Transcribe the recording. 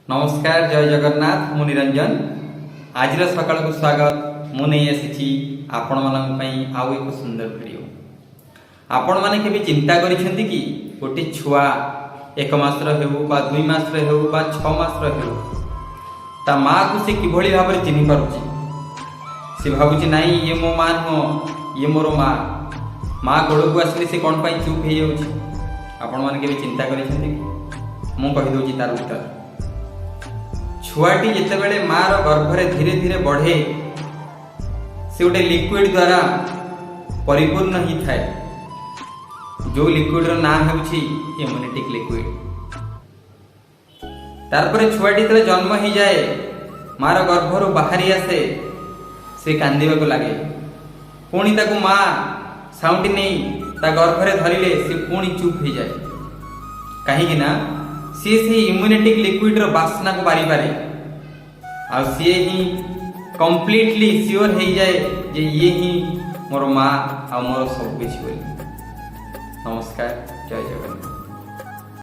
नमस्कार जय जगन्नाथ मु निरंजन आज सकाल को स्वागत मु नहीं आसी आपण मान आउ एक सुंदर वीडियो। आपण माने केबे चिंता करिसेंती कि गोटे छुआ 1 मासर हेउ बा 2 मासर हेउ बा 6 मासर हेउ ता माँ को से किभली भाव में चिन्ह पारुची। से भाबुची नाई ये मो माँ नुह ये मोर माँ माँ गोड़ को आसिले से कौन पाई चुप हो जाउची। आपण माने केबे चिंता करिसेंती कि मु कहि दोची तार उत्तर। छुआटी जितेबाला माँ गर्भरे धीरे धीरे बढ़े से गोटे लिक्विड द्वारा परिपूर्ण ही थाए जो लिक्विड ना होउछि इम्यूनिटिक लिक्विड। तारपरे छुआटी तले जन्म ही जाए माँ गर्भरु बाहरी आसे से कांदिबा को लागे पुणी ताकू माँ साउंटी नहीं ता गर्भरे धरिले से पुणी चुप हो जाए कहीं ना सी से इम्यूनिटिक लिक्विड रो बासना को बारी पारे आ सी ही कंप्लीटली श्योर हो जाए जे ये ही मोर माँ आ मोर सब किछि बोली। नमस्कार जय जगन्नाथ।